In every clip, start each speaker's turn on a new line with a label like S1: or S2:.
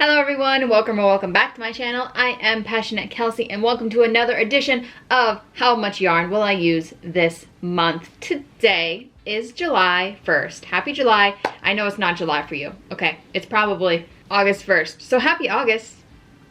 S1: Hello everyone, and welcome back to my channel. I am Passioknit Kelsie, and welcome to another edition of How Much Yarn Will I Use This Month. Today is July 1st. Happy July. I know it's not July for you. Okay, it's probably August 1st. So happy August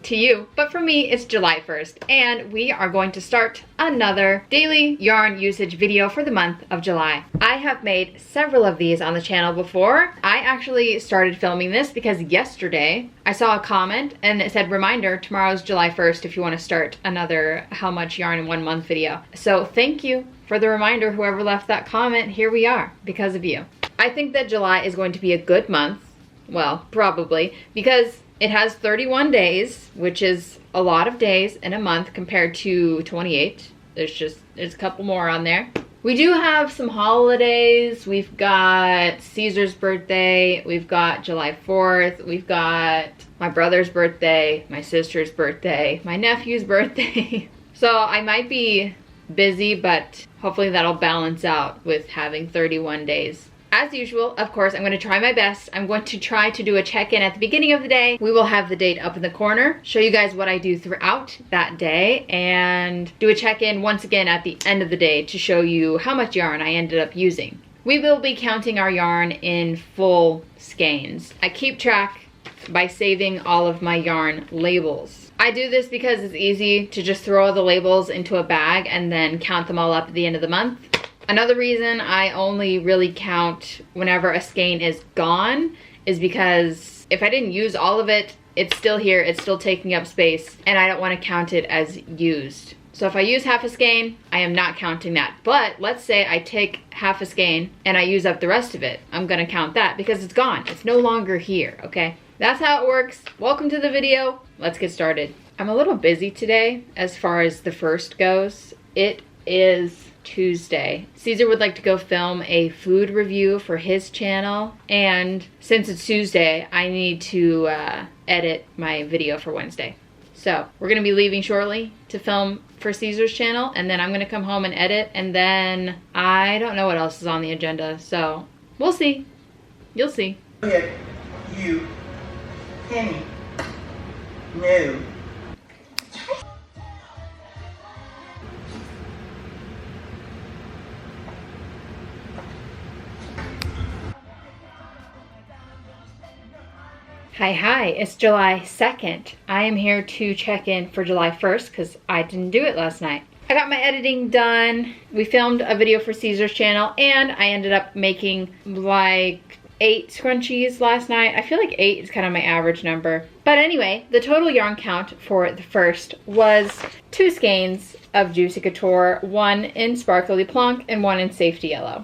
S1: to you, but for me it's July 1st, and we are going to start another daily yarn usage video for the month of July. I have made several of these on the channel before. I actually started filming this because yesterday I saw a comment and it said, reminder, tomorrow's July 1st if you want to start another How Much Yarn in 1 Month video. So thank you for the reminder, whoever left that comment. Here we are because of you. I think that July is going to be a good month. Well, probably, because it has 31 days, which is a lot of days in a month compared to 28. There's a couple more on there. We do have some holidays. We've got Caesar's birthday. We've got July 4th. We've got my brother's birthday, my sister's birthday, my nephew's birthday. So I might be busy, but hopefully that'll balance out with having 31 days. As usual, of course, I'm going to try my best. I'm going to try to do a check-in at the beginning of the day. We will have the date up in the corner, show you guys what I do throughout that day, and do a check-in once again at the end of the day to show you how much yarn I ended up using. We will be counting our yarn in full skeins. I keep track by saving all of my yarn labels. I do this because it's easy to just throw all the labels into a bag and then count them all up at the end of the month. Another reason I only really count whenever a skein is gone is because if I didn't use all of it, it's still here, it's still taking up space, and I don't want to count it as used. So if I use half a skein, I am not counting that. But let's say I take half a skein and I use up the rest of it. I'm gonna count that because it's gone. It's no longer here, okay? That's how it works. Welcome to the video. Let's get started. I'm a little busy today as far as the first goes. It is Tuesday. Caesar would like to go film a food review for his channel, and since it's Tuesday, I need to edit my video for Wednesday. So we're gonna be leaving shortly to film for Caesar's channel, and then I'm gonna come home and edit, and then I don't know what else is on the agenda, so we'll see. You'll see.
S2: You, Penny, no.
S1: Hi, it's July 2nd. I am here to check in for July 1st because I didn't do it last night. I got my editing done. We filmed a video for Caesar's channel, and I ended up making like 8 scrunchies last night. I feel like 8 is kind of my average number. But anyway, the total yarn count for the first was 2 skeins of Juicy Couture, 1 in Sparkly Plonk and 1 in Safety Yellow.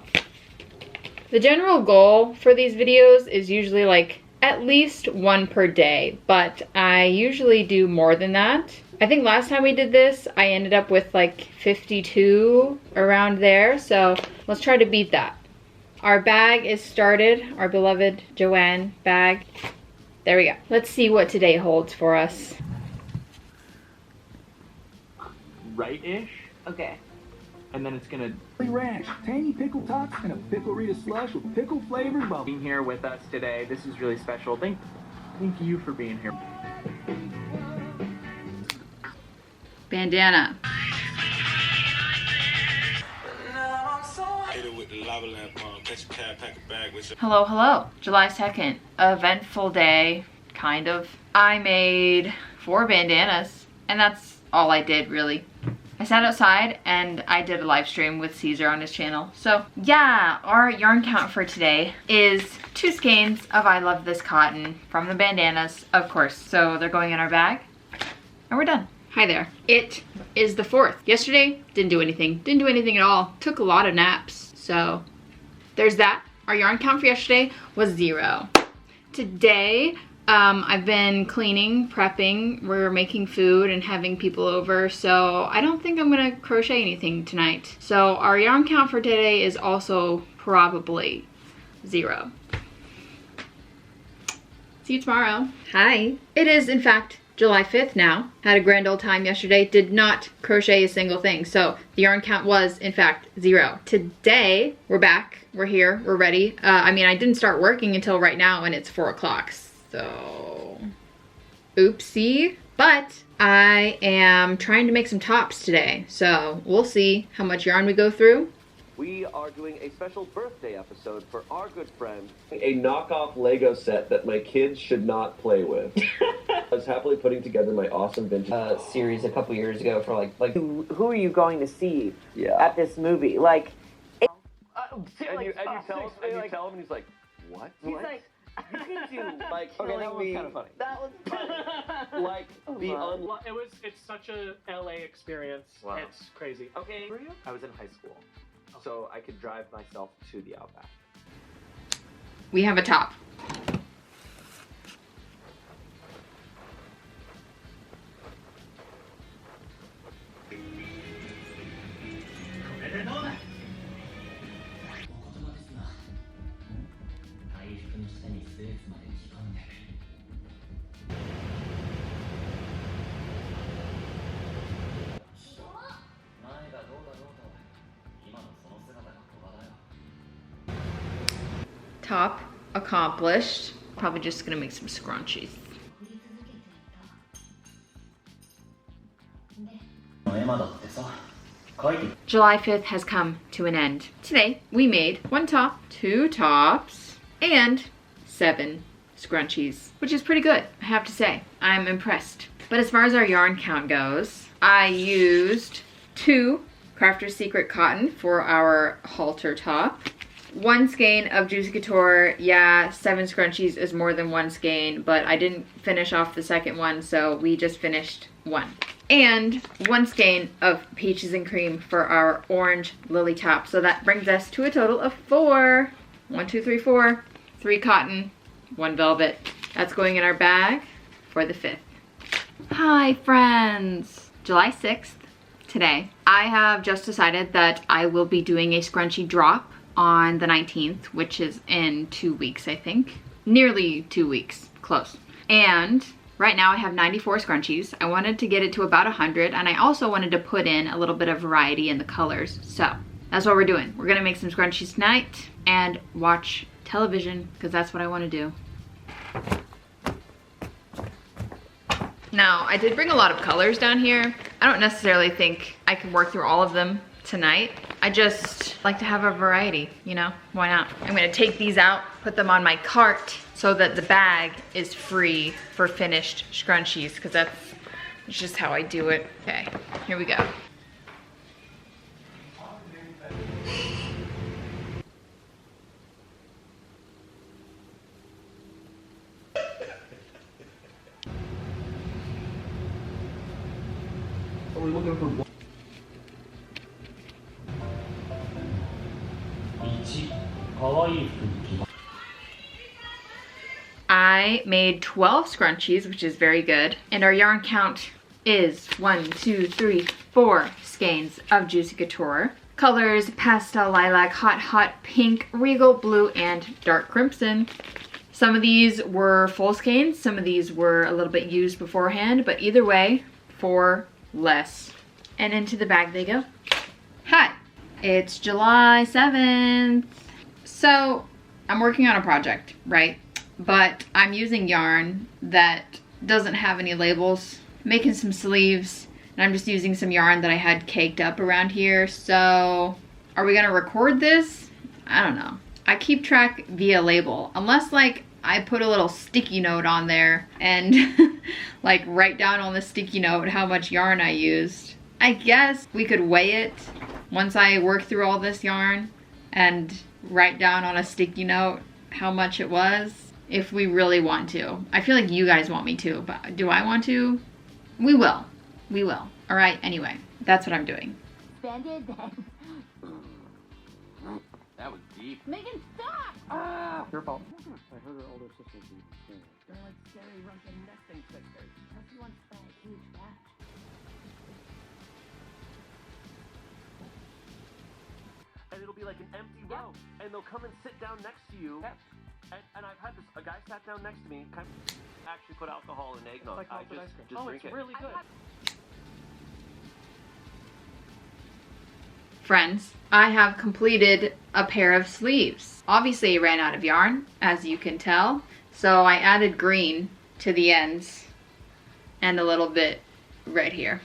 S1: The general goal for these videos is usually like at least 1 per day, but I usually do more than that. I think last time we did this, I ended up with like 52 around there, so let's try to beat that. Our bag is started, our beloved Joanne bag. There we go. Let's see what today holds for us.
S3: Right-ish?
S1: Okay.
S3: And then it's gonna
S4: Ranch, tangy pickle tots, and a pickle Rita slush with pickle flavored bubble.
S3: be here with us today. This is really special. Thank you for being here.
S1: Bandana. Hello. July 2nd. Eventful day, kind of. I made 4 bandanas, and that's all I did, really. I sat outside and I did a live stream with Caesar on his channel. So yeah, our yarn count for today is 2 skeins of I Love This Cotton from the bandanas, of course. So they're going in our bag and we're done. Hi there. It is the 4th. Yesterday, didn't do anything at all. Took a lot of naps. So there's that. Our yarn count for yesterday was 0. Today, I've been cleaning, prepping, we're making food and having people over, so I don't think I'm gonna crochet anything tonight. So our yarn count for today is also probably 0. See you tomorrow. Hi. It is, in fact, July 5th now. Had a grand old time yesterday. Did not crochet a single thing. So the yarn count was, in fact, 0. Today, we're back. We're here. We're ready. I mean, I didn't start working until right now, and it's 4 o'clock. So Oopsie. But I am trying to make some tops today, so we'll see how much yarn we go through.
S5: We are doing a special birthday episode for our good friend. A knockoff Lego set that my kids should not play with. I was happily putting together my awesome vintage
S6: series a couple years ago for like
S7: Who are you going to see
S5: yeah.
S7: at this movie? Like,
S5: And you tell him, and he's like, what?
S7: he's like, you can do like
S5: Okay, that was kind of funny.
S7: That was funny.
S5: Like
S8: It's such a LA experience.
S5: Wow.
S8: It's crazy.
S5: Okay, I was in high school, so I could drive myself to the Outback.
S1: We have a top. Top accomplished. Probably just gonna make some scrunchies. July 5th has come to an end. Today we made one top, two tops, and 7 scrunchies, which is pretty good, I have to say. I'm impressed. But as far as our yarn count goes, I used 2 Crafter's Secret cotton for our halter top. 1 skein of Juicy Couture. Yeah, 7 scrunchies is more than 1 skein, but I didn't finish off the second one, so we just finished 1. And 1 skein of Peaches and Cream for our orange lily top. So that brings us to a total of 4. 1, 2, 3, 4. 3 cotton, 1 velvet. That's going in our bag for the 5th. Hi friends! July 6th, today. I have just decided that I will be doing a scrunchie drop on the 19th, which is in 2 weeks, I think. Nearly 2 weeks, close. And right now I have 94 scrunchies. I wanted to get it to about 100, and I also wanted to put in a little bit of variety in the colors. So that's what we're doing. We're gonna make some scrunchies tonight and watch television, because that's what I wanna do. Now, I did bring a lot of colors down here. I don't necessarily think I can work through all of them tonight. I just like to have a variety, you know? Why not? I'm gonna take these out, put them on my cart so that the bag is free for finished scrunchies, because that's just how I do it. Okay, here we go.
S4: We're looking for
S1: I made 12 scrunchies, which is very good. And our yarn count is 1, 2, 3, 4 skeins of Juicy Couture. Colors: pastel lilac, hot pink, regal blue, and dark crimson. Some of these were full skeins, some of these were a little bit used beforehand, but either way, 4 less. And into the bag they go. Hi, it's July 7th. So I'm working on a project, right? But I'm using yarn that doesn't have any labels. Making some sleeves, and I'm just using some yarn that I had caked up around here. So are we gonna record this? I don't know. I keep track via label, unless like I put a little sticky note on there and like write down on the sticky note how much yarn I used. I guess we could weigh it once I work through all this yarn and write down on a sticky note how much it was, if we really want to. I feel like you guys want me to, but do I want to? We will. We will. All right, anyway, that's what I'm doing.
S9: Banded then.
S5: That was deep.
S9: Megan, stop!
S7: Ah,
S4: your fault.
S6: I heard her older sister be
S9: They're like scary Russian nesting sisters. Plus wants that huge cat.
S5: And it'll be like an empty row, and they'll come and sit down next to you. And I've had this, a guy sat down next to me, actually put alcohol in eggnog.
S8: It's like
S5: I
S8: malted ice cream.
S5: just
S8: Oh,
S5: drink
S8: it's
S5: it.
S8: really good.
S1: Friends, I have completed a pair of sleeves. Obviously I ran out of yarn, as you can tell, so I added green to the ends and a little bit right here.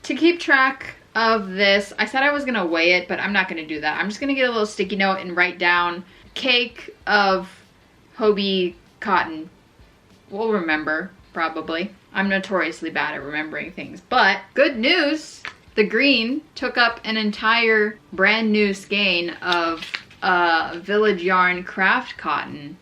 S1: To keep track of this, I said I was gonna weigh it, but I'm not gonna do that. I'm just gonna get a little sticky note and write down cake of Hobie cotton. We'll remember, probably. I'm notoriously bad at remembering things, but good news, the green took up an entire brand new skein of Village Yarn craft cotton.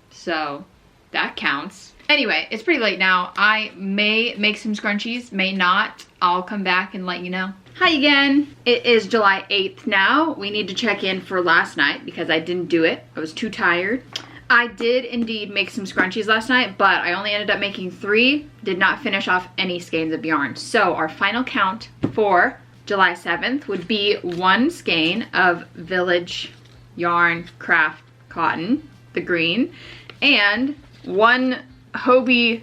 S1: So that counts. Anyway, it's pretty late now. I may make some scrunchies, may not. I'll come back and let you know. Hi again. It is July 8th now. We need to check in for last night because I didn't do it. I was too tired. I did indeed make some scrunchies last night, but I only ended up making 3. Did not finish off any skeins of yarn. So our final count for July 7th would be 1 skein of Village Yarn Craft Cotton, the green, and 1 Hobie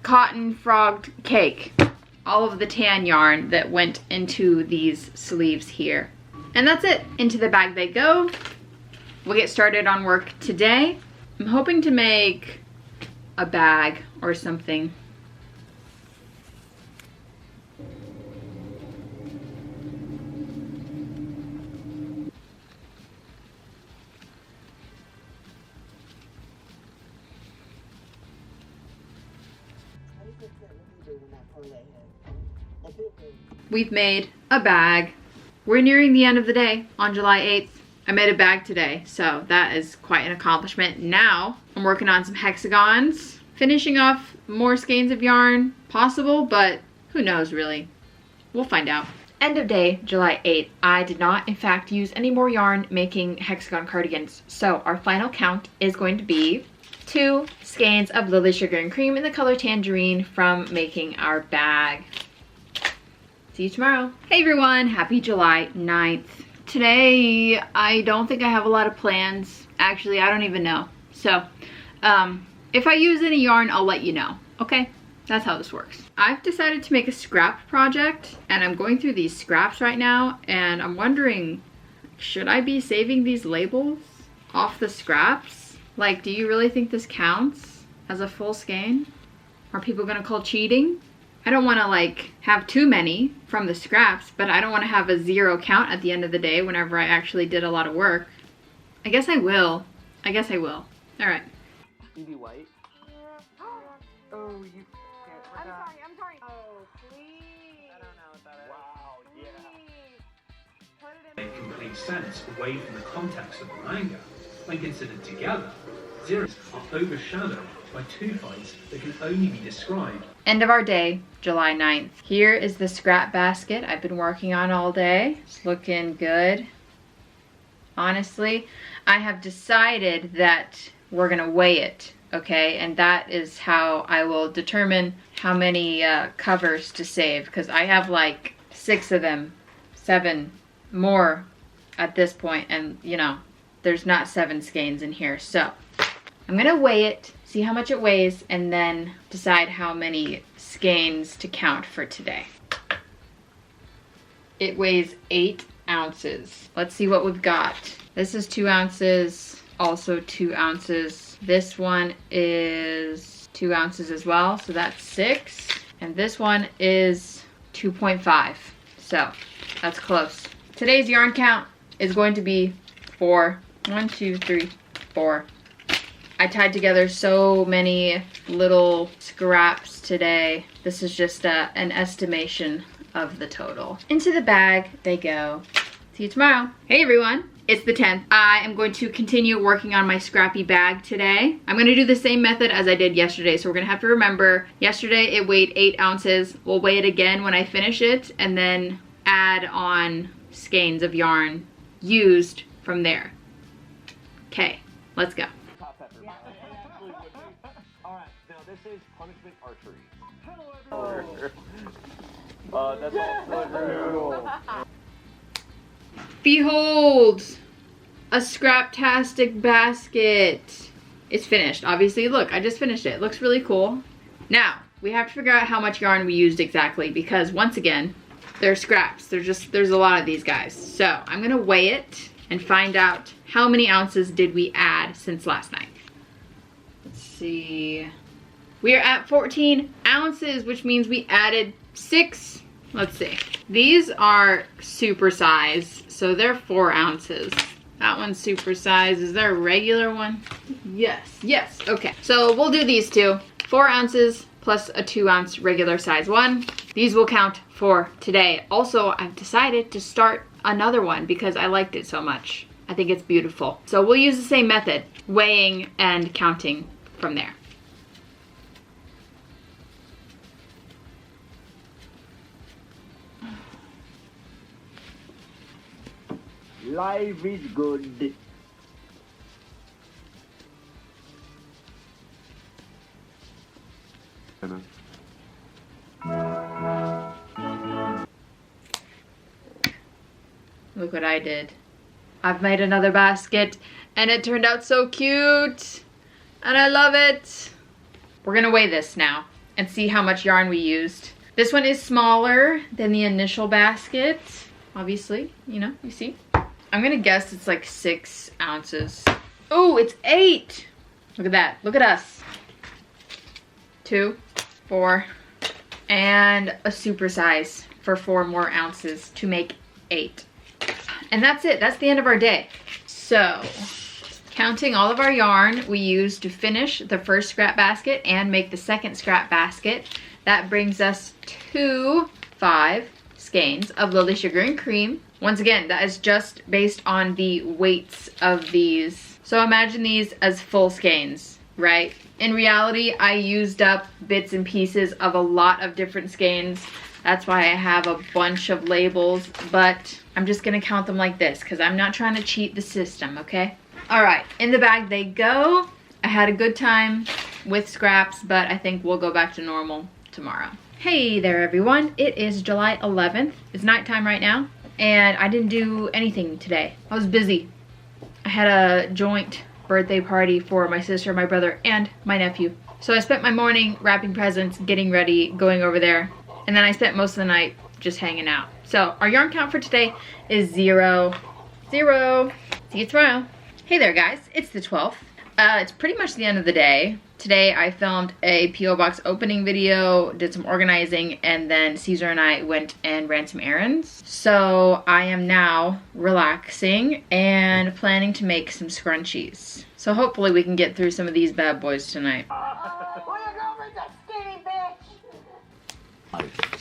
S1: Cotton Frogged Cake. All of the tan yarn that went into these sleeves here. And that's it. Into the bag they go. We'll get started on work today. I'm hoping to make a bag or something. We've made a bag. We're nearing the end of the day on July 8th. I made a bag today, so that is quite an accomplishment. Now I'm working on some hexagons, finishing off more skeins of yarn, possible, but who knows really. We'll find out. End of day, July 8th. I did not, in fact, use any more yarn making hexagon cardigans. So our final count is going to be 2 skeins of Lily Sugar and Cream in the color Tangerine from making our bag. See you tomorrow. Hey everyone, happy July 9th. Today, I don't think I have a lot of plans. Actually, I don't even know. So, if I use any yarn, I'll let you know. Okay? That's how this works. I've decided to make a scrap project, and I'm going through these scraps right now, and I'm wondering, should I be saving these labels off the scraps? Like, do you really think this counts as a full skein? Are people gonna call cheating? I don't want to like have too many from the scraps, but I don't want to have a 0 count at the end of the day whenever I actually did a lot of work. I guess I will. I guess I will. All right.
S3: Maybe white. Oh, you.
S9: I'm sorry. Oh, please.
S3: I don't know about it. Wow, yeah.
S9: Put it in.
S4: Make complete sense away from the context of the manga. When considered together, zeros are overshadowed by 2 fights that can only be described.
S1: End of our day, July 9th. Here is the scrap basket I've been working on all day. It's looking good. Honestly, I have decided that we're gonna weigh it, okay? And that is how I will determine how many covers to save, because I have like 6 of them, 7 more at this point, and you know, there's not 7 skeins in here. So I'm gonna weigh it, see how much it weighs, and then decide how many skeins to count for today. It weighs 8 ounces. Let's see what we've got. This is 2 ounces, also 2 ounces. This one is 2 ounces as well, so that's 6. And this one is 2.5, so that's close. Today's yarn count is going to be 4. 1, 2, 3, 4. I tied together so many little scraps today. This is just an estimation of the total. Into the bag they go. See you tomorrow. Hey everyone, it's the 10th. I am going to continue working on my scrappy bag today. I'm gonna do the same method as I did yesterday, so we're gonna have to remember, yesterday it weighed 8 ounces. We'll weigh it again when I finish it, and then add on skeins of yarn used from there. Okay, let's go.
S5: Alright, now this is punishment archery.
S3: That's also true.
S1: Behold, a scraptastic basket. It's finished, obviously. Look, I just finished it. It looks really cool. Now, we have to figure out how much yarn we used exactly, because once again, they're scraps. There's a lot of these guys. So I'm gonna weigh it and find out how many ounces did we add since last night. Let's see. We are at 14 ounces, which means we added 6. Let's see. These are super size, so they're 4 ounces. That one's super size. Is there a regular one? Yes. Yes. Okay. So we'll do these two. 4 ounces plus a 2 ounce regular size one. These will count for today. Also, I've decided to start another one because I liked it so much. I think it's beautiful. So we'll use the same method, weighing and counting from there.
S7: Life is good.
S1: Look what I did. I've made another basket and it turned out so cute. And I love it. We're gonna weigh this now and see how much yarn we used. This one is smaller than the initial basket. Obviously, you know, you see. I'm gonna guess it's like 6 ounces. Oh, it's 8. Look at that, look at us. 2, 4, and a super size for 4 more ounces to make 8. And that's it, that's the end of our day. So, counting all of our yarn we used to finish the first scrap basket and make the second scrap basket, that brings us to 5 skeins of Lily Sugar and Cream. Once again, that is just based on the weights of these. So imagine these as full skeins, right? In reality, I used up bits and pieces of a lot of different skeins. That's why I have a bunch of labels, but I'm just gonna count them like this because I'm not trying to cheat the system, okay? All right, in the bag they go. I had a good time with scraps, but I think we'll go back to normal tomorrow. Hey there everyone, it is July 11th. It's nighttime right now, and I didn't do anything today. I was busy. I had a joint birthday party for my sister, my brother, and my nephew. So I spent my morning wrapping presents, getting ready, going over there, and then I spent most of the night just hanging out. So our yarn count for today is 0. 0. See you tomorrow. Hey there guys, it's the 12th. It's pretty much the end of the day. Today I filmed a P.O. Box opening video, did some organizing, and then Caesar and I went and ran some errands. So I am now relaxing and planning to make some scrunchies. So hopefully we can get through some of these bad boys tonight.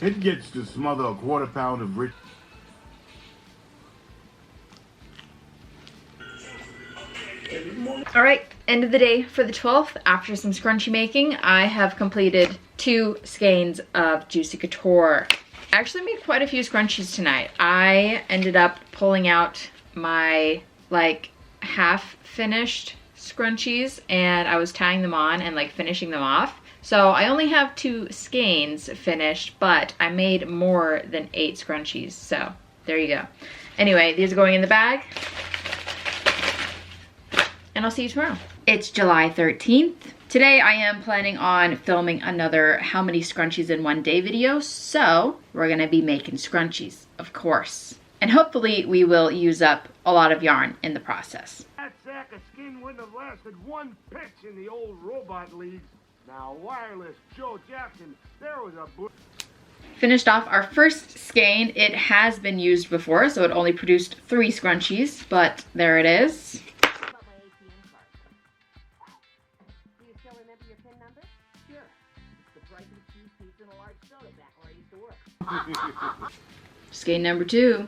S10: It gets to smother a quarter pound of rich.
S1: All right, end of the day for the 12th. After some scrunchie making, I have completed 2 skeins of Juicy Couture. I actually made quite a few scrunchies tonight. I ended up pulling out my like half finished scrunchies and I was tying them on and like finishing them off. So I only have 2 skeins finished, but I made more than 8 scrunchies. So there you go. Anyway, these are going in the bag. And I'll see you tomorrow. It's July 13th. Today I am planning on filming another how many scrunchies in one day video. So we're gonna be making scrunchies, of course. And hopefully we will use up a lot of yarn in the process.
S10: That sack of skin wouldn't have lasted 1 pitch in the old robot leagues. Now, wireless Joe Jackson, there was a...
S1: Finished off our first skein. It has been used before, so it only produced 3 scrunchies, but there it is. Skein number 2.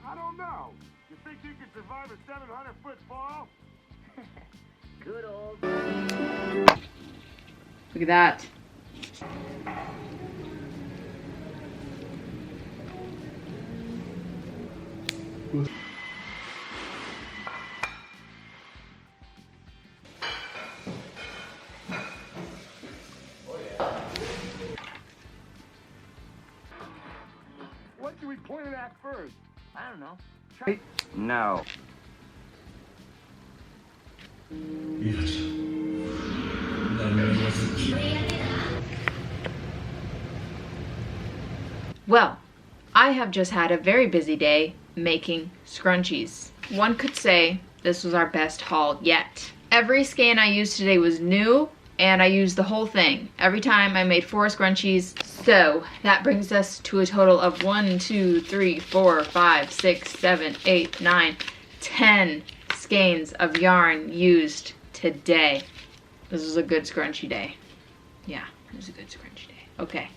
S10: I don't know. You think you could survive a 700-foot fall?
S7: Good old.
S1: Look at that.
S10: What should we point it at first?
S7: I don't know.
S5: No.
S1: Well, I have just had a very busy day making scrunchies. One could say this was our best haul yet. Every skein I used today was new, and I used the whole thing. Every time I made 4 scrunchies. So that brings us to a total of 1, 2, 3, 4, 5, 6, 7, 8, 9, 10 skeins of yarn used today. This was a good scrunchie day. Yeah, it was a good scrunchie day. Okay,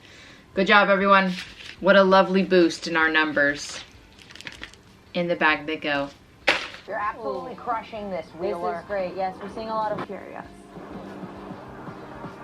S1: good job everyone. What a lovely boost in our numbers. In the bag they go.
S11: You're absolutely crushing this, Wheeler.
S9: This is great. Yes, we're seeing a lot of curious.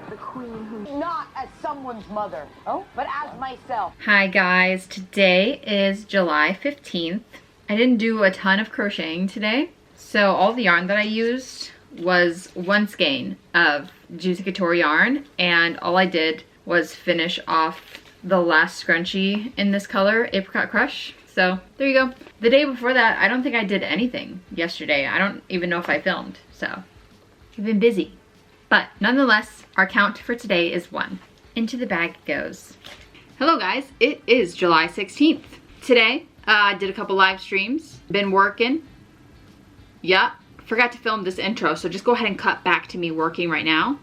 S9: The queen who...
S11: Not as someone's mother, but as myself.
S1: Hi guys, today is July 15th. I didn't do a ton of crocheting today, so all the yarn that I used was 1 skein of Juicy Couture yarn, and all I did was finish off the last scrunchie in this color, Apricot Crush. So there you go. The day before that, I don't think I did anything yesterday. I don't even know if I filmed, so I've been busy. But nonetheless, our count for today is 1. Into the bag it goes. Hello guys, it is July 16th. Today, I did a couple live streams, been working. Yeah, forgot to film this intro, so just go ahead and cut back to me working right now.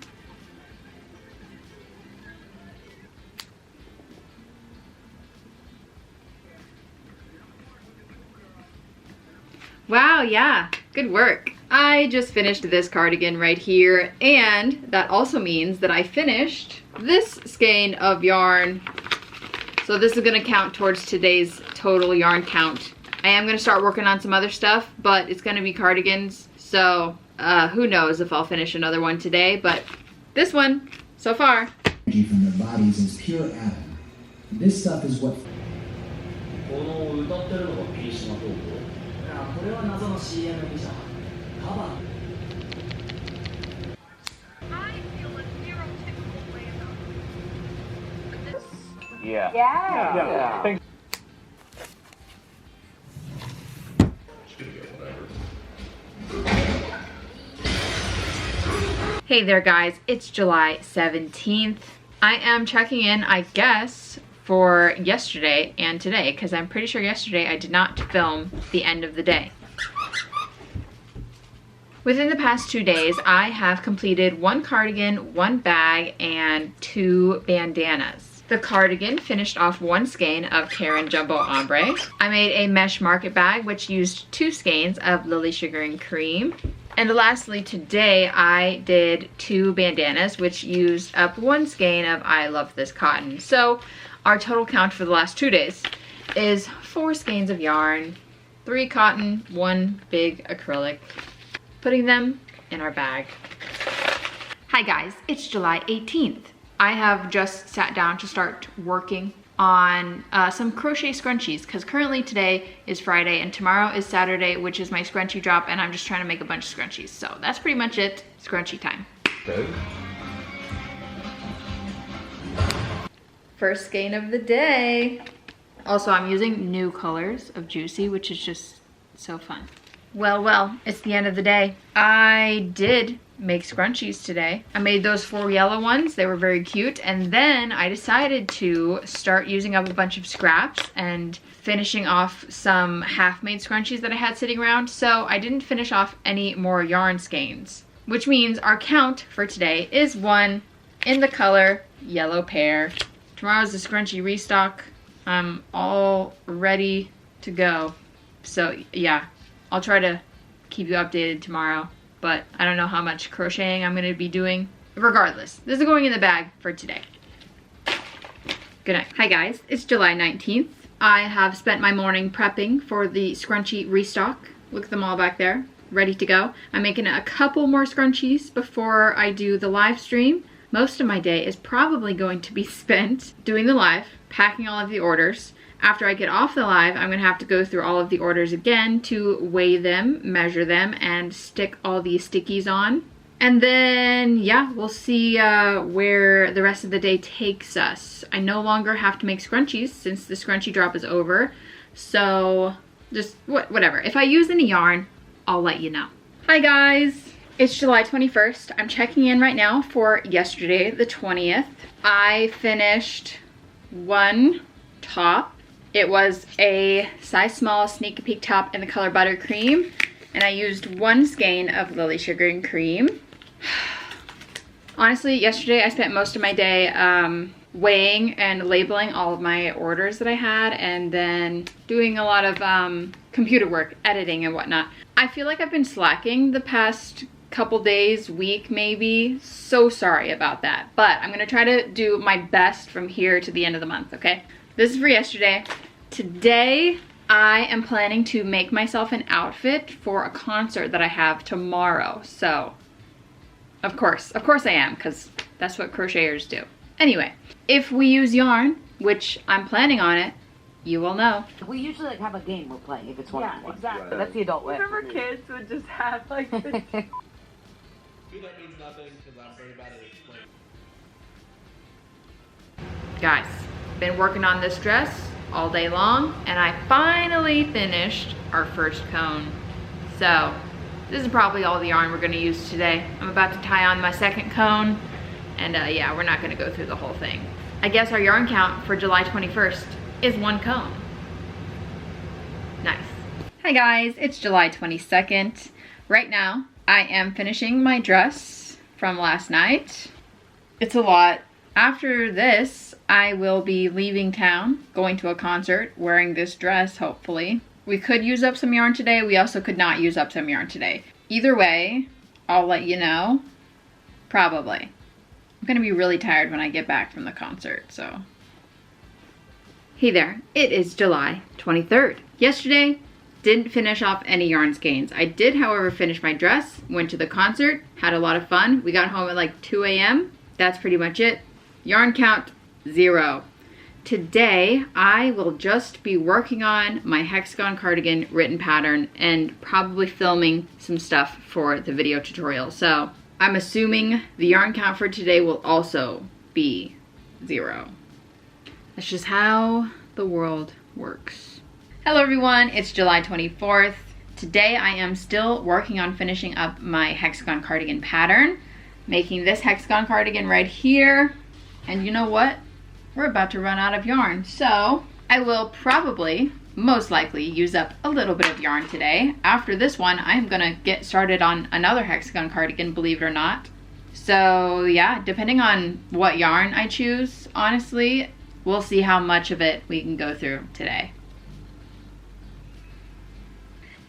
S1: Wow, yeah, good work. I just finished this cardigan right here, and that also means that I finished this skein of yarn. So this is gonna count towards today's total yarn count. I am gonna start working on some other stuff, but it's gonna be cardigans, so who knows if I'll finish another one today, but this one, so far.
S12: From their bodies is pure atom. This stuff is what...
S5: Yeah.
S1: Hey there guys, it's July 17th. I am checking in, I guess, for yesterday and today, because I'm pretty sure yesterday I did not film the end of the day. Within the past 2 days, I have completed 1 cardigan, 1 bag, and 2 bandanas. The cardigan finished off 1 skein of Karen Jumbo Ombre. I made a mesh market bag, which used 2 skeins of Lily Sugar and Cream. And lastly, today I did 2 bandanas, which used up 1 skein of I Love This Cotton. So our total count for the last 2 days is 4 skeins of yarn, 3 cotton, 1 big acrylic. Putting them in our bag. Hi guys, it's July 18th. I have just sat down to start working on some crochet scrunchies, because currently today is Friday and tomorrow is Saturday, which is my scrunchie drop, and I'm just trying to make a bunch of scrunchies. So that's pretty much it, scrunchie time.
S5: Okay.
S1: First skein of the day. Also, I'm using new colors of Juicy, which is just so fun. Well, it's the end of the day. I did make scrunchies today. I made those 4 yellow ones. They were very cute. And then I decided to start using up a bunch of scraps and finishing off some half-made scrunchies that I had sitting around. So I didn't finish off any more yarn skeins, which means our count for today is 1 in the color Yellow Pear. Tomorrow's the scrunchie restock. I'm all ready to go. So yeah, I'll try to keep you updated tomorrow, but I don't know how much crocheting I'm going to be doing. Regardless, this is going in the bag for today. Good night. Hi guys, it's July 19th. I have spent my morning prepping for the scrunchie restock. Look at them all back there, ready to go. I'm making a couple more scrunchies before I do the live stream. Most of my day is probably going to be spent doing the live, packing all of the orders. After I get off the live, I'm going to have to go through all of the orders again to weigh them, measure them, and stick all these stickies on. And then, yeah, we'll see where the rest of the day takes us. I no longer have to make scrunchies since the scrunchie drop is over. So just whatever. If I use any yarn, I'll let you know. Hi guys, it's July 21st. I'm checking in right now for yesterday, the 20th. I finished one top. It was a size small sneak peek top in the color Buttercream. And I used one skein of Lily Sugar and Cream. Honestly, yesterday I spent most of my day weighing and labeling all of my orders that I had, and then doing a lot of computer work, editing and whatnot. I feel like I've been slacking the past couple days, week maybe. So sorry about that. But I'm gonna try to do my best from here to the end of the month, okay? This is for yesterday. Today, I am planning to make myself an outfit for a concert that I have tomorrow. So, of course I am, because that's what crocheters do. Anyway, if we use yarn, which I'm planning on it, you will know.
S11: We usually like have a game we're playing if it's one on one.
S13: Exactly.
S11: That's the adult way.
S13: Remember kids would just have like the
S14: That means nothing because I'm pretty bad at explaining.
S1: Guys, been working on this dress all day long, and I finally finished our first cone. So this is probably all the yarn we're gonna use today. I'm about to tie on my second cone, and yeah, we're not gonna go through the whole thing. I guess our yarn count for July 21st is one cone. Nice. Hi guys, it's July 22nd. Right now, I am finishing my dress from last night. It's a lot. After this, I will be leaving town, going to a concert, wearing this dress, hopefully. We could use up some yarn today. We also could not use up some yarn today. Either way, I'll let you know. Probably. I'm gonna be really tired when I get back from the concert, so. Hey there, it is July 23rd. Yesterday, didn't finish off any yarn skeins. I did, however, finish my dress, went to the concert, had a lot of fun. We got home at like 2 a.m. That's pretty much it. Yarn count, 0. Today, I will just be working on my hexagon cardigan written pattern and probably filming some stuff for the video tutorial. So I'm assuming the yarn count for today will also be 0. That's just how the world works. Hello everyone, it's July 24th. Today I am still working on finishing up my hexagon cardigan pattern, making this hexagon cardigan right here. And you know what? We're about to run out of yarn. So I will probably, most likely, use up a little bit of yarn today. After this one, I'm gonna get started on another hexagon cardigan, believe it or not. So yeah, depending on what yarn I choose, honestly, we'll see how much of it we can go through today.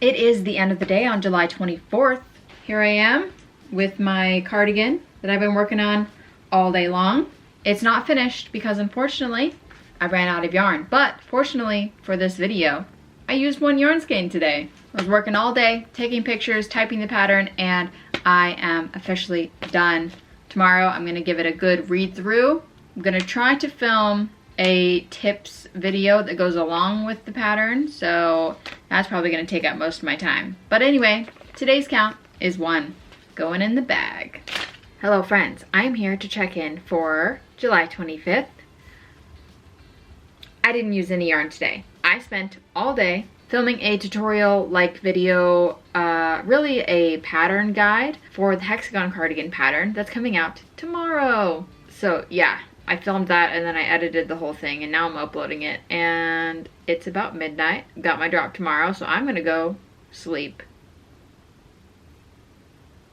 S1: It is the end of the day on July 24th. Here I am with my cardigan that I've been working on all day long. It's not finished because unfortunately I ran out of yarn, but fortunately for this video, I used one yarn skein today. I was working all day, taking pictures, typing the pattern, and I am officially done. Tomorrow I'm gonna give it a good read through. I'm gonna try to film a tips video that goes along with the pattern, so that's probably gonna take up most of my time. But anyway, today's count is 1 going in the bag. Hello friends, I'm here to check in for July 25th. I didn't use any yarn today. I spent all day filming a tutorial-like video, really a pattern guide for the hexagon cardigan pattern that's coming out tomorrow. So yeah, I filmed that and then I edited the whole thing and now I'm uploading it and it's about midnight. Got my drop tomorrow, so I'm gonna go sleep.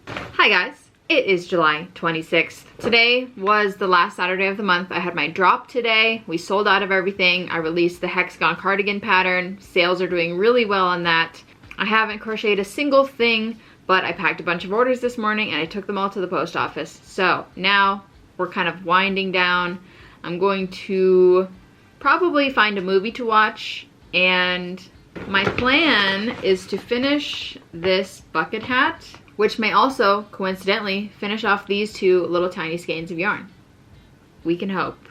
S1: Hi guys. It is July 26th. Today was the last Saturday of the month. I had my drop today. We sold out of everything. I released the hexagon cardigan pattern. Sales are doing really well on that. I haven't crocheted a single thing, but I packed a bunch of orders this morning and I took them all to the post office. So now we're kind of winding down. I'm going to probably find a movie to watch, and my plan is to finish this bucket hat, which may also, coincidentally, finish off these 2 little tiny skeins of yarn. We can hope.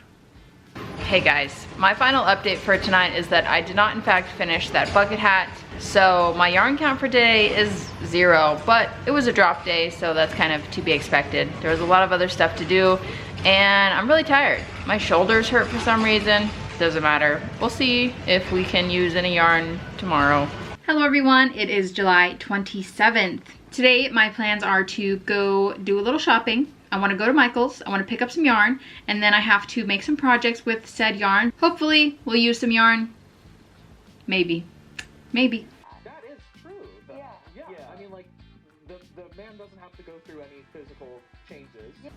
S1: Hey guys, my final update for tonight is that I did not in fact finish that bucket hat. So my yarn count for today is 0, but it was a drop day, so that's kind of to be expected. There was a lot of other stuff to do, and I'm really tired. My shoulders hurt for some reason. Doesn't matter. We'll see if we can use any yarn tomorrow. Hello everyone, it is July 27th. Today my plans are to go do a little shopping. I want to go to Michael's, I want to pick up some yarn, and then I have to make some projects with said yarn. Hopefully we'll use some yarn. Maybe. Maybe.
S3: That is true. Though. Yeah. I mean, like, the man doesn't have to go through any physical changes. Yeah.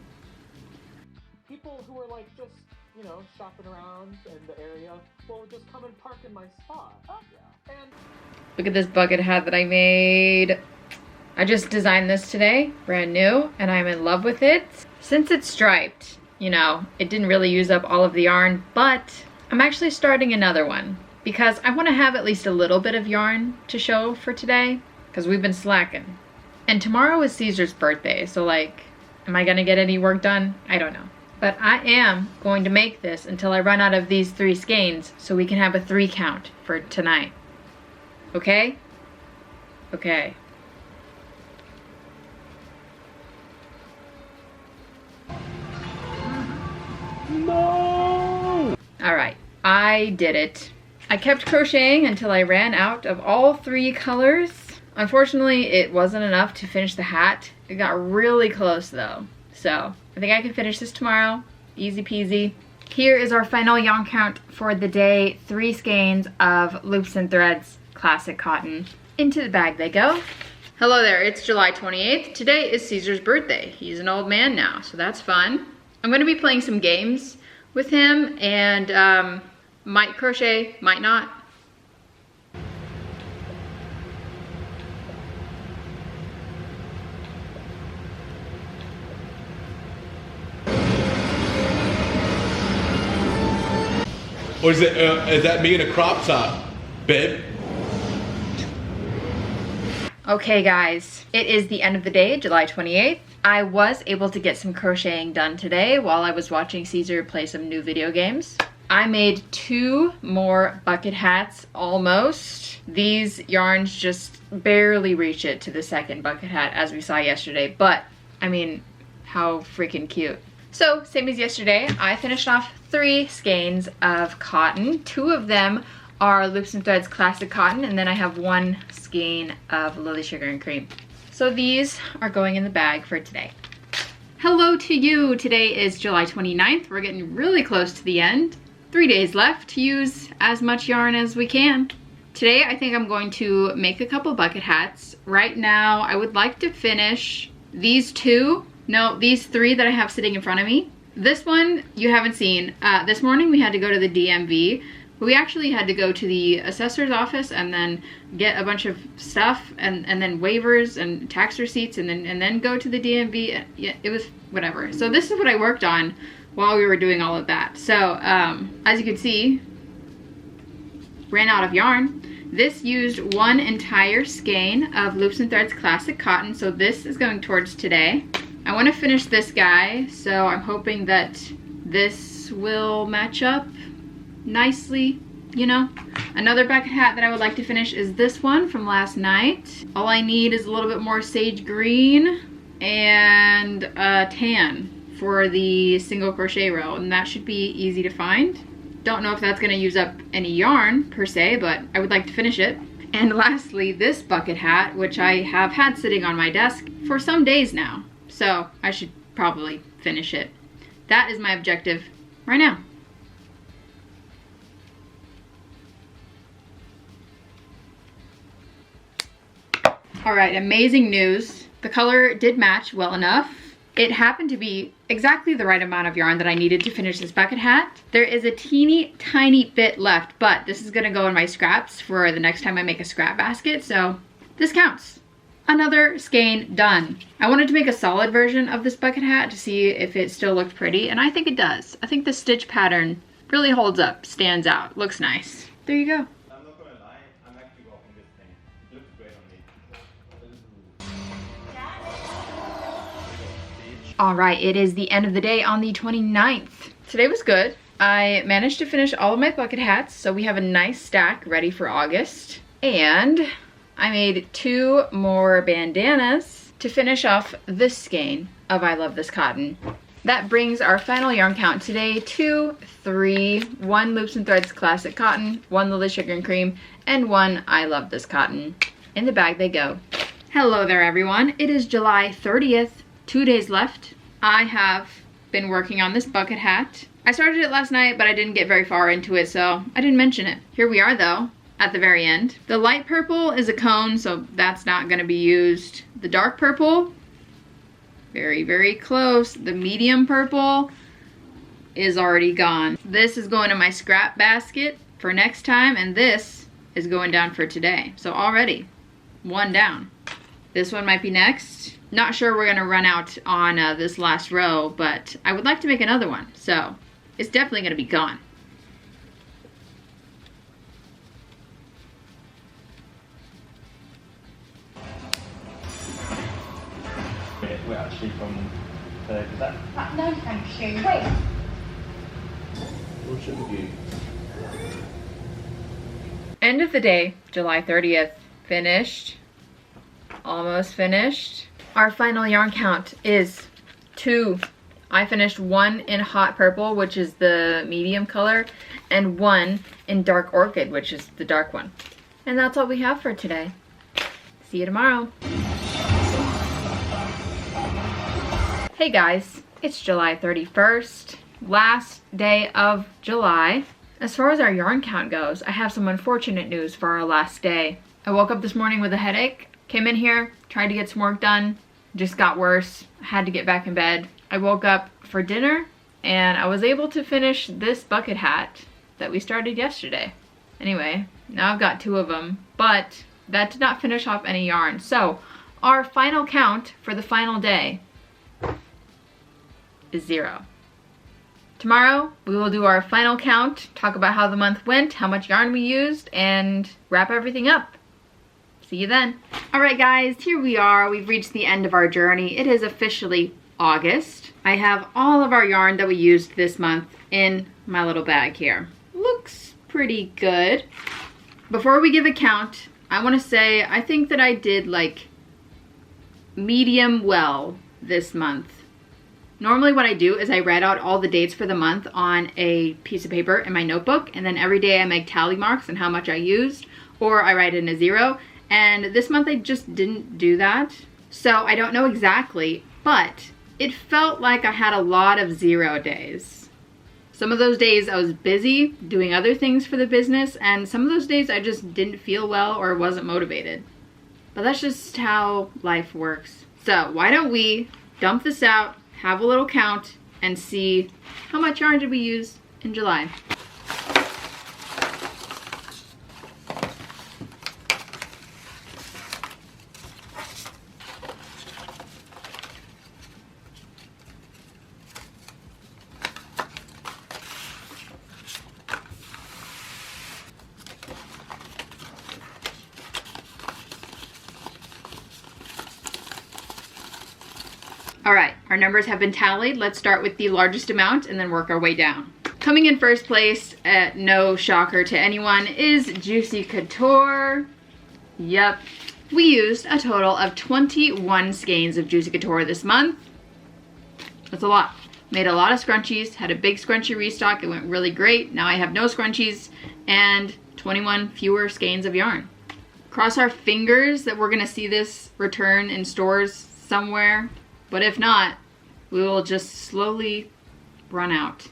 S3: People who are like just, you know, shopping around in the area will just come and park in my spot. Oh yeah. And
S1: look at this bucket hat that I made. I just designed this today, brand new, and I'm in love with it. Since it's striped, you know, it didn't really use up all of the yarn, but I'm actually starting another one because I want to have at least a little bit of yarn to show for today because we've been slacking. And tomorrow is Caesar's birthday, so like, am I gonna get any work done? I don't know. But I am going to make this until I run out of these 3 skeins so we can have a 3 count for tonight. Okay? Okay.
S3: no!
S1: Alright, I did it. I kept crocheting until I ran out of all 3 colors. Unfortunately, it wasn't enough to finish the hat. It got really close though. So, I think I can finish this tomorrow. Easy peasy. Here is our final yarn count for the day. 3 skeins of Loops and Threads Classic Cotton. Into the bag they go. Hello there, it's July 28th. Today is Caesar's birthday. He's an old man now, so that's fun. I'm gonna be playing some games with him and might crochet, might not.
S14: Or is that me in a crop top, babe?
S1: Okay guys, it is the end of the day, July 28th. I was able to get some crocheting done today while I was watching Caesar play some new video games. I made 2 more bucket hats, almost. These yarns just barely reach it to the second bucket hat as we saw yesterday, but I mean, how freaking cute. So, same as yesterday, I finished off 3 skeins of cotton. 2 of them are Loops and Threads Classic Cotton, and then I have 1 skein of Lily Sugar and Cream. So these are going in the bag for today. Hello to you! Today is July 29th. We're getting really close to the end. 3 days left to use as much yarn as we can. Today I think I'm going to make a couple bucket hats. Right now I would like to finish these 3 that I have sitting in front of me. This one you haven't seen. This morning we had to go to the DMV. We actually had to go to the assessor's office and then get a bunch of stuff and then waivers and tax receipts and then go to the DMV. Yeah, it was whatever. So this is what I worked on while we were doing all of that. So as you can see, ran out of yarn. This used 1 entire skein of Loops and Threads Classic Cotton. So this is going towards today. I want to finish this guy, so I'm hoping that this will match up nicely, you know. Another bucket hat that I would like to finish is this one from last night. All I need is a little bit more sage green and a tan for the single crochet row, and that should be easy to find. Don't know if that's going to use up any yarn per se, but I would like to finish it. And lastly, this bucket hat, which I have had sitting on my desk for some days now, so I should probably finish it. That is my objective right now. All right, amazing news. The color did match well enough. It happened to be exactly the right amount of yarn that I needed to finish this bucket hat. There is a teeny tiny bit left, but this is gonna go in my scraps for the next time I make a scrap basket, so this counts. Another skein done. I wanted to make a solid version of this bucket hat to see if it still looked pretty, and I think it does. I think the stitch pattern really holds up, stands out, looks nice. There you go.
S14: I'm not gonna lie, I'm actually walking this thing. It looks great on me.
S1: All right, it is the end of the day on the 29th. Today was good. I managed to finish all of my bucket hats, so we have a nice stack ready for August. And I made 2 more bandanas to finish off this skein of I Love This Cotton. That brings our final yarn count today to 3. 1 Loops and Threads Classic Cotton, 1 Lily Sugar and Cream, and 1 I Love This Cotton. In the bag they go. Hello there everyone. It is July 30th, 2 days left. I have been working on this bucket hat. I started it last night, but I didn't get very far into it, so I didn't mention it. Here we are though, at the very end. The light purple is a cone, so that's not gonna be used. The dark purple, very, very close. The medium purple is already gone. This is going to my scrap basket for next time, and this is going down for today. So already, 1 down. This one might be next. Not sure we're gonna run out on this last row, but I would like to make another one, so it's definitely gonna be gone.
S6: We're actually from is that?
S9: No, thank you. Wait.
S14: What should we do?
S1: End of the day, July 30th. Finished. Almost finished. Our final yarn count is 2. I finished 1 in hot purple, which is the medium color, and 1 in dark orchid, which is the dark one. And that's all we have for today. See you tomorrow. Hey guys, it's July 31st, last day of July. As far as our yarn count goes, I have some unfortunate news for our last day. I woke up this morning with a headache, came in here, tried to get some work done, just got worse, had to get back in bed. I woke up for dinner and I was able to finish this bucket hat that we started yesterday. Anyway, now I've got 2 of them, but that did not finish off any yarn. So our final count for the final day is 0. Tomorrow, we will do our final count, talk about how the month went, how much yarn we used, and wrap everything up. See you then. All right, guys, here we are. We've reached the end of our journey. It is officially August. I have all of our yarn that we used this month in my little bag here. Looks pretty good. Before we give a count, I want to say I think that I did like medium well this month. Normally what I do is I write out all the dates for the month on a piece of paper in my notebook, and then every day I make tally marks on how much I used, or I write in a 0. And this month I just didn't do that. So I don't know exactly, but it felt like I had a lot of 0 days. Some of those days I was busy doing other things for the business, and some of those days I just didn't feel well or wasn't motivated. But that's just how life works. So why don't we dump this out, have a little count, and see how much yarn did we use in July. All right, our numbers have been tallied. Let's start with the largest amount and then work our way down. Coming in first place, no shocker to anyone, is Juicy Couture. Yep, we used a total of 21 skeins of Juicy Couture this month. That's a lot. Made a lot of scrunchies, had a big scrunchie restock. It went really great. Now I have no scrunchies and 21 fewer skeins of yarn. Cross our fingers that we're gonna see this return in stores somewhere. But if not, we will just slowly run out.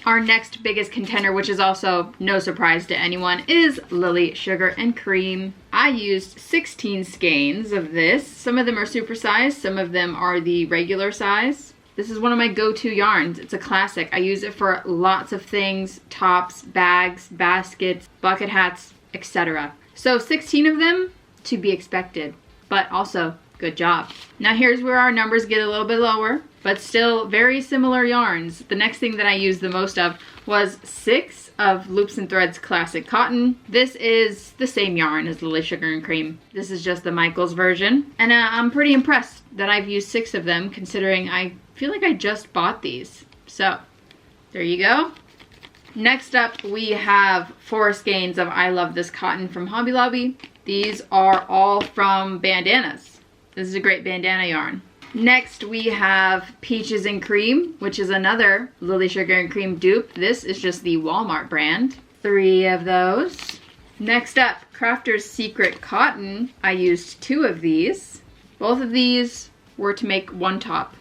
S1: Our next biggest contender, which is also no surprise to anyone, is Lily Sugar and Cream. I used 16 skeins of this. Some of them are supersized, some of them are the regular size. This is one of my go-to yarns. It's a classic. I use it for lots of things: tops, bags, baskets, bucket hats, etc. So 16 of them, to be expected, but also good job. Now here's where our numbers get a little bit lower, but still very similar yarns. The next thing that I used the most of was 6 of Loops and Threads Classic Cotton. This is the same yarn as Lily Sugar and Cream. This is just the Michaels version. And I'm pretty impressed that I've used 6 of them, considering I feel like I just bought these. So there you go. Next up, we have 4 skeins of I Love This Cotton from Hobby Lobby. These are all from bandanas. This is a great bandana yarn. Next, we have Peaches and Cream, which is another Lily Sugar and Cream dupe. This is just the Walmart brand. 3 of those. Next up, Crafter's Secret Cotton. I used 2 of these. Both of these were to make one top.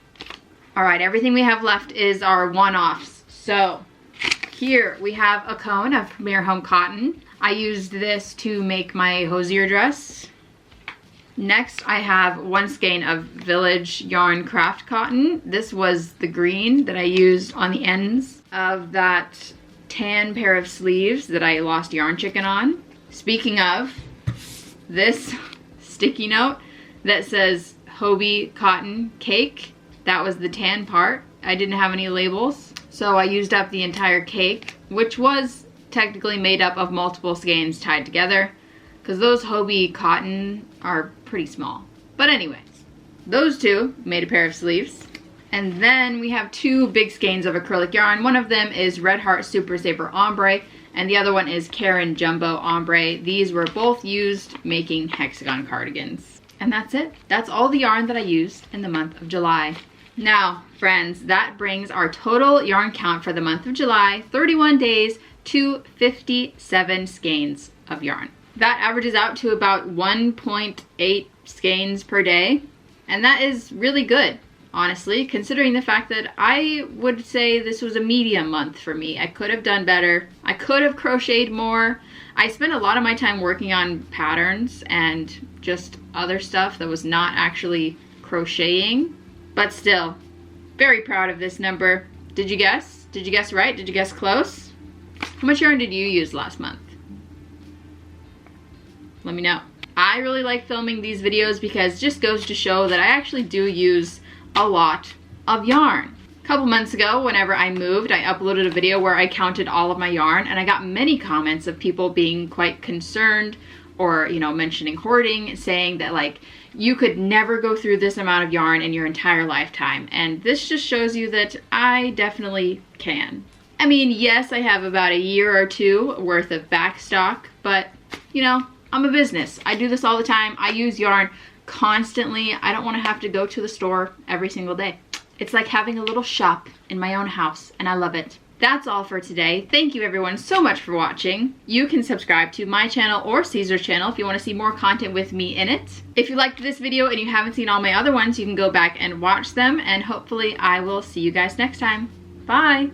S1: All right, everything we have left is our one-offs. So here we have a cone of Premier Home Cotton. I used this to make my hosier dress. Next, I have 1 skein of Village Yarn Craft Cotton. This was the green that I used on the ends of that tan pair of sleeves that I lost yarn chicken on. Speaking of, this sticky note that says Hobie Cotton Cake, that was the tan part. I didn't have any labels, so I used up the entire cake, which was technically made up of multiple skeins tied together, because those Hobie cotton are pretty small. But anyways, those 2 made a pair of sleeves. And then we have 2 big skeins of acrylic yarn. One of them is Red Heart Super Saver Ombre, and the other one is Karen Jumbo Ombre. These were both used making hexagon cardigans. And that's it. That's all the yarn that I used in the month of July. Now, friends, that brings our total yarn count for the month of July, 31 days, to 57 skeins of yarn. That averages out to about 1.8 skeins per day. And that is really good, honestly, considering the fact that I would say this was a medium month for me. I could have done better. I could have crocheted more. I spent a lot of my time working on patterns and just other stuff that was not actually crocheting. But still, very proud of this number. Did you guess? Did you guess right? Did you guess close? How much yarn did you use last month? Let me know. I really like filming these videos because it just goes to show that I actually do use a lot of yarn. A couple months ago, whenever I moved, I uploaded a video where I counted all of my yarn, and I got many comments of people being quite concerned or, you know, mentioning hoarding, saying that like, you could never go through this amount of yarn in your entire lifetime. And this just shows you that I definitely can. I mean, yes, I have about a year or 2 worth of back stock, but you know, I'm a business. I do this all the time. I use yarn constantly. I don't want to have to go to the store every single day. It's like having a little shop in my own house, and I love it. That's all for today. Thank you everyone so much for watching. You can subscribe to my channel or Caesar's channel if you want to see more content with me in it. If you liked this video and you haven't seen all my other ones, you can go back and watch them, and hopefully I will see you guys next time. Bye!